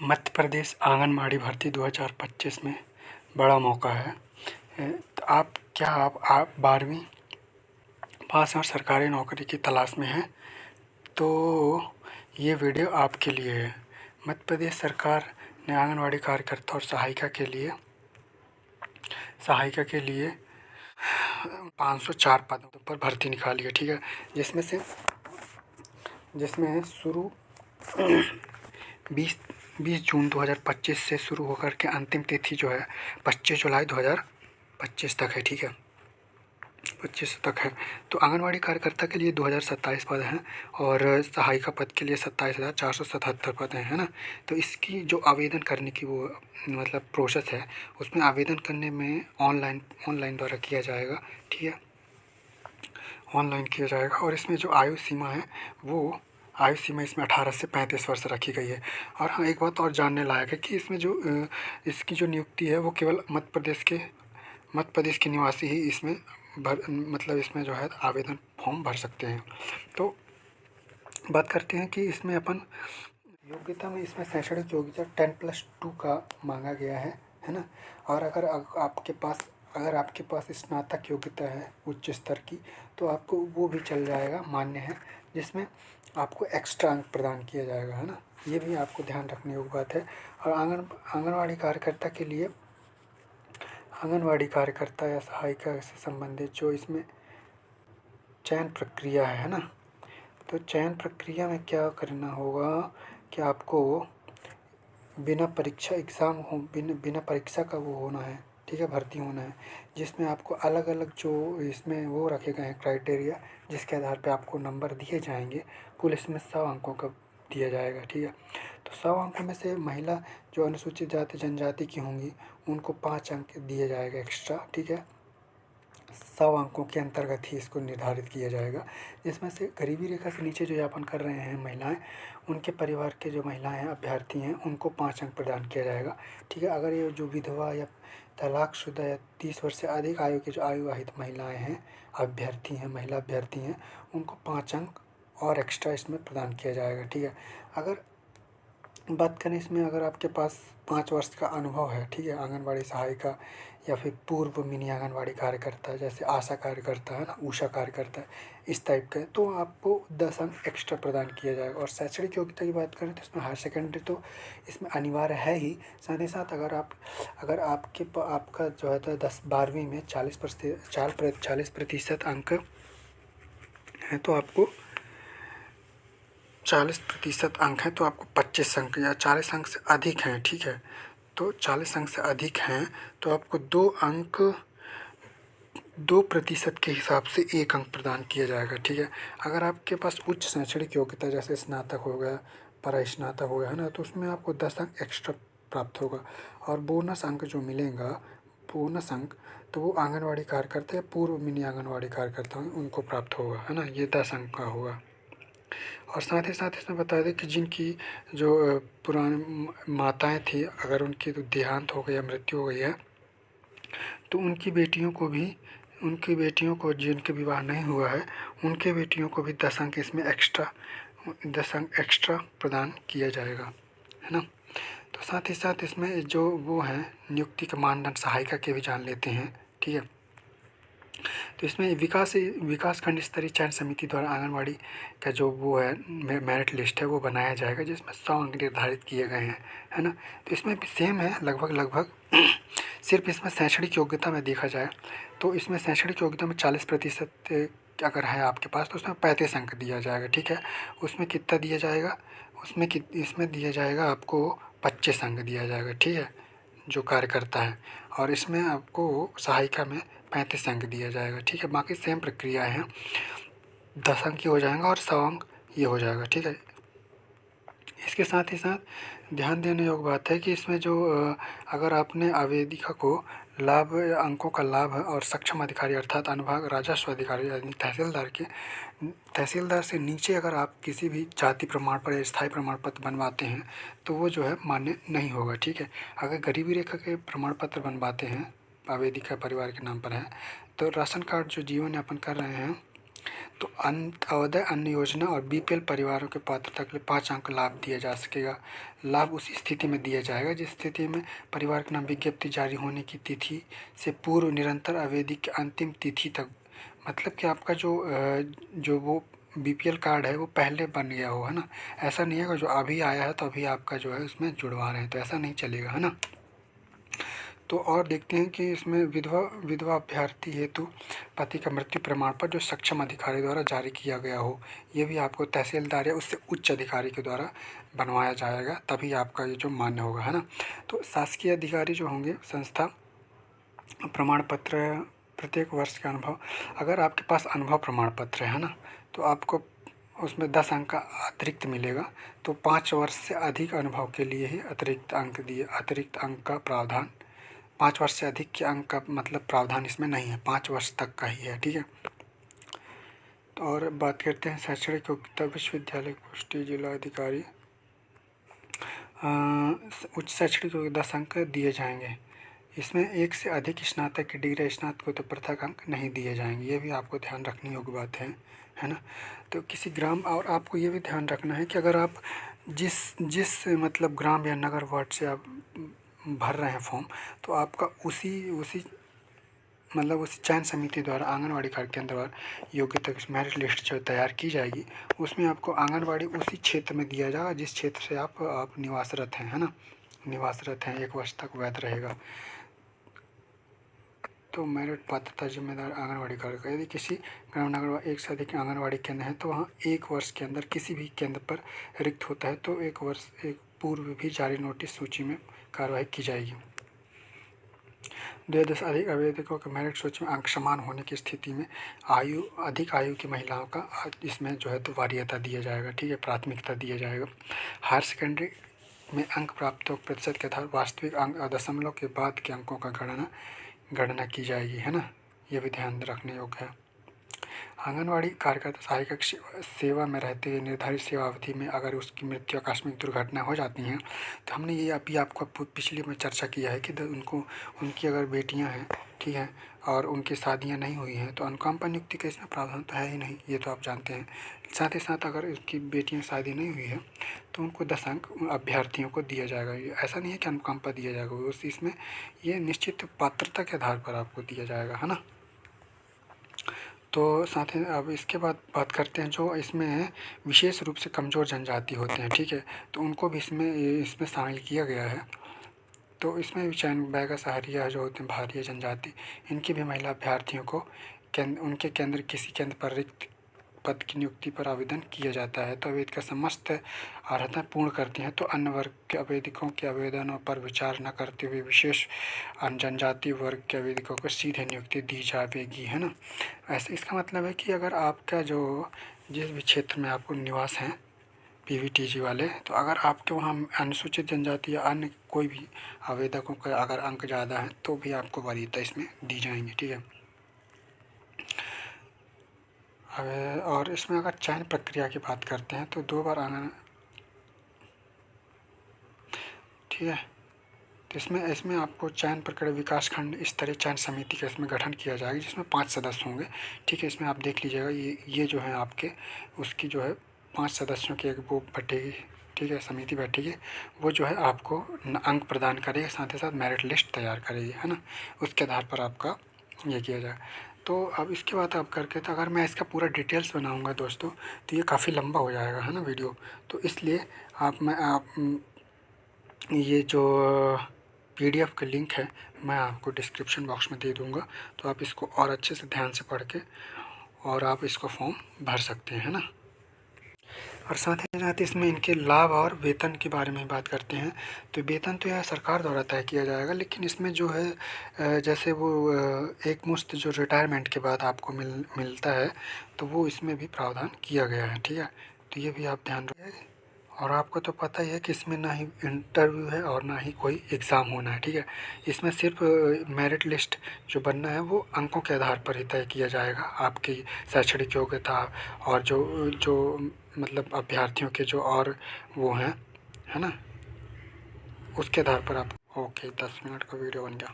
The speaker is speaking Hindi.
मध्य प्रदेश आंगनबाड़ी भर्ती 2025 में बड़ा मौका है। तो आप 12वीं पास और सरकारी नौकरी की तलाश में हैं तो ये वीडियो आपके लिए है। मध्य प्रदेश सरकार ने आंगनबाड़ी कार्यकर्ता और सहायिका के लिए 504 पदों पर भर्ती निकाली है, ठीक है। जिसमें शुरू 20 जून 2025 से शुरू होकर के अंतिम तिथि जो है 25 जुलाई 2025 तक है, ठीक है, 25 तक है। तो आंगनबाड़ी कार्यकर्ता के लिए 2027 पद हैं और सहायिका पद के लिए 27,477 पद हैं, है ना। तो इसकी जो आवेदन करने की वो मतलब प्रोसेस है, उसमें आवेदन करने में ऑनलाइन द्वारा किया जाएगा, ठीक है, ऑनलाइन किया जाएगा। और इसमें जो आयु सीमा इसमें 18 से 35 वर्ष रखी गई है। और हाँ, एक बात और जानने लायक है कि इसमें जो इसकी जो नियुक्ति है वो केवल मध्य प्रदेश के निवासी ही इसमें इसमें जो है आवेदन फॉर्म भर सकते हैं। तो बात करते हैं कि इसमें अपन योग्यता में इसमें शैक्षणिक योग्यता 10+2 का मांगा गया है ना। और अगर आपके पास स्नातक योग्यता है उच्च स्तर की, तो आपको वो भी चल जाएगा, मान्य है, जिसमें आपको एक्स्ट्रा अंक प्रदान किया जाएगा, है ना। ये भी आपको ध्यान रखने योग्य बात है। और आंगनवाड़ी कार्यकर्ता या सहायिका से संबंधित जो इसमें चयन प्रक्रिया है ना, तो चयन प्रक्रिया में क्या करना होगा कि आपको बिना परीक्षा का वो होना है, ठीक है, भर्ती होना है, जिसमें आपको अलग अलग जो इसमें वो रखे गए हैं क्राइटेरिया, जिसके आधार पे आपको नंबर दिए जाएंगे। कुल इसमें 100 अंकों का दिया जाएगा, ठीक है। तो 100 अंकों में से महिला जो अनुसूचित जाति जनजाति की होंगी उनको 5 अंक दिए जाएगा एक्स्ट्रा, ठीक है। 100 अंकों के अंतर्गत ही इसको निर्धारित किया जाएगा। जिसमें से गरीबी रेखा से नीचे जो यापन कर रहे हैं महिलाएं, उनके परिवार के जो महिलाएं हैं, अभ्यर्थी हैं, उनको 5 अंक प्रदान किया जाएगा, ठीक है। अगर ये जो विधवा या तलाकशुदा या 30 वर्ष से अधिक आयु की जो आयुवाहित महिलाएं हैं, महिला अभ्यर्थी हैं, उनको 5 अंक और एक्स्ट्रा इसमें प्रदान किया जाएगा, ठीक है। अगर बात करें इसमें, अगर आपके पास 5 वर्ष का अनुभव है, ठीक है, आंगनबाड़ी सहायिका या फिर पूर्व मिनी आंगनबाड़ी कार्यकर्ता, जैसे आशा कार्यकर्ता है ना, उषा कार्यकर्ता, इस टाइप का, तो आपको 10 अंक एक्स्ट्रा प्रदान किया जाएगा। और शैक्षणिक योग्यता की बात करें तो इसमें हायर सेकेंडरी तो इसमें अनिवार्य है ही, साथ ही साथ अगर आपका जो है तो 12वीं में 40% अंक है तो आपको 40% अंक हैं तो आपको 25 अंक, या 40 अंक से अधिक हैं, ठीक है, तो 40 अंक से अधिक हैं तो आपको 2% के हिसाब से 1 अंक प्रदान किया जाएगा, ठीक है। अगर आपके पास उच्च शैक्षणिक योग्यता जैसे स्नातक हो गया, परास्नातक हो गया, है ना, तो उसमें आपको 10 अंक एक्स्ट्रा प्राप्त होगा। और बोनस अंक जो मिलेगा, तो वो आंगनवाड़ी कार्यकर्ता या पूर्व मिनी आंगनवाड़ी कार्यकर्ता उनको प्राप्त होगा, है ना, ये 10 अंक का होगा। और साथ ही साथ इसमें बता दें कि जिनकी जो पुरानी माताएं थी, अगर उनकी तो देहांत हो गई या मृत्यु हो गई है, तो उनकी बेटियों को जिनके विवाह नहीं हुआ है, उनके बेटियों को भी 10 अंक इसमें 10 अंक एक्स्ट्रा प्रदान किया जाएगा, है ना। तो साथ ही साथ इसमें जो वो हैं नियुक्ति के मानदंड सहायिका के भी जान लेते हैं, ठीक है। तो इसमें विकासखंड स्तरीय चयन समिति द्वारा आंगनबाड़ी का जो वो है मेरिट लिस्ट है वो बनाया जाएगा, जिसमें 100 अंक निर्धारित किए गए हैं, है ना। तो इसमें भी सेम है लगभग सिर्फ इसमें शैक्षणिक योग्यता में देखा जाए तो इसमें शैक्षणिक योग्यता में 40% अगर है आपके पास तो उसमें 35 अंक दिया जाएगा, ठीक है। उसमें कितना दिया जाएगा, इसमें दिया जाएगा आपको 25 अंक दिया जाएगा, ठीक है, जो कार्यकर्ता है। और इसमें आपको सहायिका में 35 अंक दिया जाएगा, ठीक है। बाकी सेम प्रक्रिया है, 10 अंक ये हो जाएगा और 100 अंक ये हो जाएगा, ठीक है। इसके साथ ही साथ ध्यान देने योग्य बात है कि इसमें जो अगर आपने आवेदिका को अंकों का लाभ और सक्षम अधिकारी अर्थात अनुभाग राजस्व अधिकारी यानी तहसीलदार से नीचे अगर आप किसी भी जाति प्रमाण पत्र या स्थायी प्रमाण पत्र बनवाते हैं तो वो जो है मान्य नहीं होगा, ठीक है। अगर गरीबी रेखा के प्रमाण पत्र बनवाते हैं, आवेदिका परिवार के नाम पर है, तो राशन कार्ड जो जीवन यापन कर रहे हैं तो अंत्योदय अन्न योजना और बीपीएल परिवारों के पात्रता के लिए 5 अंक लाभ दिया जा सकेगा। लाभ उसी स्थिति में दिया जाएगा जिस स्थिति में परिवार के नाम विज्ञप्ति जारी होने की तिथि से पूर्व निरंतर अवधि की अंतिम तिथि तक, मतलब कि आपका जो वो बीपीएल कार्ड है वो पहले बन गया हो, है ना। ऐसा नहीं है कि जो अभी आया है तो अभी आपका जो है उसमें जुड़वा रहे हैं, तो ऐसा नहीं चलेगा, है ना। तो और देखते हैं कि इसमें विधवा अभ्यर्थी हेतु पति का मृत्यु प्रमाण पत्र जो सक्षम अधिकारी द्वारा जारी किया गया हो, ये भी आपको तहसीलदार या उससे उच्च अधिकारी के द्वारा बनवाया जाएगा, तभी आपका ये जो मान्य होगा, है ना। तो शासकीय अधिकारी जो होंगे, संस्था प्रमाण पत्र, प्रत्येक वर्ष का अनुभव, अगर आपके पास अनुभव प्रमाण पत्र है ना, तो आपको उसमें 10 अंक का अतिरिक्त मिलेगा। तो 5 वर्ष से अधिक अनुभव के लिए ही अतिरिक्त अंक का प्रावधान, 5 वर्ष से अधिक के अंक का मतलब प्रावधान इसमें नहीं है, 5 वर्ष तक का ही है, ठीक है। तो और बात करते हैं शैक्षणिक योग्यता, विश्वविद्यालय पुष्टि, जिला अधिकारी उच्च शैक्षणिक योग्यता 10 अंक दिए जाएंगे। इसमें 1 से अधिक स्नातक की डिग्री, स्नातक को तो पृथक अंक नहीं दिए जाएंगे, ये भी आपको ध्यान रखने योग्य बात है ना। तो किसी ग्राम, और आपको ये भी ध्यान रखना है कि अगर आप जिस मतलब ग्राम या नगर वार्ड से आप भर रहे हैं फॉर्म, तो आपका उसी चयन समिति द्वारा आंगनवाड़ी कार्यकेंद्र द्वारा योग्यता की मेरिट लिस्ट जो तैयार की जाएगी, उसमें आपको आंगनवाड़ी उसी क्षेत्र में दिया जाएगा जिस क्षेत्र से आप निवासरत हैं, है ना, निवासरत हैं, 1 वर्ष तक वैध रहेगा। तो मेरिट पात्रता जिम्मेदार आंगनवाड़ी कार्यकर, यदि किसी ग्राम नगर 1 से अधिक आंगनवाड़ी केंद्र है तो वहाँ 1 वर्ष के अंदर किसी भी केंद्र पर रिक्त होता है तो 1 वर्ष पूर्व भी जारी नोटिस सूची में कार्रवाई की जाएगी। 2 से अधिक आवेदकों के मेरिट सूची में अंक समान होने की स्थिति में अधिक आयु की महिलाओं का इसमें जो है तो वरीयता दिया जाएगा, ठीक है, प्राथमिकता दिया जाएगा। हायर सेकेंडरी में अंक प्राप्त प्रतिशत के आधार वास्तविक अंक और दशमलव के बाद के अंकों का गणना की जाएगी, है ना, ये भी ध्यान रखने योग्य है। आंगनवाड़ी कार्यकर्ता सहायिका सेवा में रहते हुए निर्धारित सेवा अवधि में अगर उसकी मृत्यु आकस्मिक दुर्घटना हो जाती हैं, तो हमने ये अभी आपको पिछली में चर्चा किया है कि उनकी अगर बेटियां हैं, ठीक है, और उनकी शादियां नहीं हुई हैं तो अनुकंपा नियुक्ति का इसमें प्रावधान तो है ही नहीं, ये तो आप जानते हैं। साथ ही साथ अगर उसकी बेटियां शादी नहीं हुई है तो उनको 10 अंक अभ्यर्थियों को दिया जाएगा। ऐसा नहीं है कि अनुकंपा दिया जाएगा, उस इसमें ये निश्चित पात्रता के आधार पर आपको दिया जाएगा, है ना। तो साथ ही अब इसके बाद बात करते हैं जो इसमें विशेष रूप से कमज़ोर जनजाति होते हैं, ठीक है, तो उनको भी इसमें शामिल किया गया है। तो इसमें भी चयन बैगा सहारिया जो होते हैं भारीय जनजाति, इनकी भी महिला अभ्यर्थियों को उनके केंद्र किसी केंद्र पर रिक्त पद की नियुक्ति पर आवेदन किया जाता है। तो आवेदक का समस्त अर्हता पूर्ण करती हैं तो अन्य वर्ग के आवेदकों के आवेदनों पर विचार न करते हुए विशेष जनजाति वर्ग के आवेदकों को सीधे नियुक्ति दी जाएगी, है ना। ऐसे इसका मतलब है कि अगर आपका जिस भी क्षेत्र में आपको निवास हैं पीवीटीजी वाले, तो अगर आपके वहाँ अनुसूचित जनजाति या अन्य कोई भी आवेदकों का अगर अंक ज़्यादा है तो भी आपको वरीयता इसमें दी जाएंगी, ठीक है। और इसमें अगर चयन प्रक्रिया की बात करते हैं तो 2 बार आंगन, ठीक है, तो इसमें आपको चयन प्रक्रिया विकासखंड स्तरीय चयन समिति का इसमें गठन किया जाएगा जिसमें 5 सदस्य होंगे, ठीक है। इसमें आप देख लीजिएगा ये जो है आपके उसकी जो है 5 सदस्यों की एक वो बैठेगी, ठीक है, समिति बैठेगी, वो जो है आपको अंक प्रदान करेगी, साथ ही साथ मेरिट लिस्ट तैयार करेगी, है ना, उसके आधार पर आपका ये किया जाए। तो अब इसके बाद आप करके, तो अगर मैं इसका पूरा डिटेल्स बनाऊंगा दोस्तों तो ये काफ़ी लंबा हो जाएगा, है ना वीडियो, तो इसलिए ये जो PDF का लिंक है मैं आपको डिस्क्रिप्शन बॉक्स में दे दूंगा, तो आप इसको और अच्छे से ध्यान से पढ़ के और आप इसको फॉर्म भर सकते हैं, है ना। और साथ ही साथ इसमें इनके लाभ और वेतन के बारे में बात करते हैं। तो वेतन तो यह सरकार द्वारा तय किया जाएगा, लेकिन इसमें जो है जैसे वो एक मुश्त जो रिटायरमेंट के बाद आपको मिलता है तो वो इसमें भी प्रावधान किया गया है, ठीक है। तो ये भी आप ध्यान रखिए। और आपको तो पता ही है कि इसमें ना ही इंटरव्यू है और ना ही कोई एग्ज़ाम होना है, ठीक है। इसमें सिर्फ मेरिट लिस्ट जो बनना है वो अंकों के आधार पर ही तय किया जाएगा, आपकी शैक्षणिक योग्यता और जो मतलब अभ्यर्थियों के जो और वो हैं, है ना, उसके आधार पर आप। ओके, 10 मिनट का वीडियो बन गया।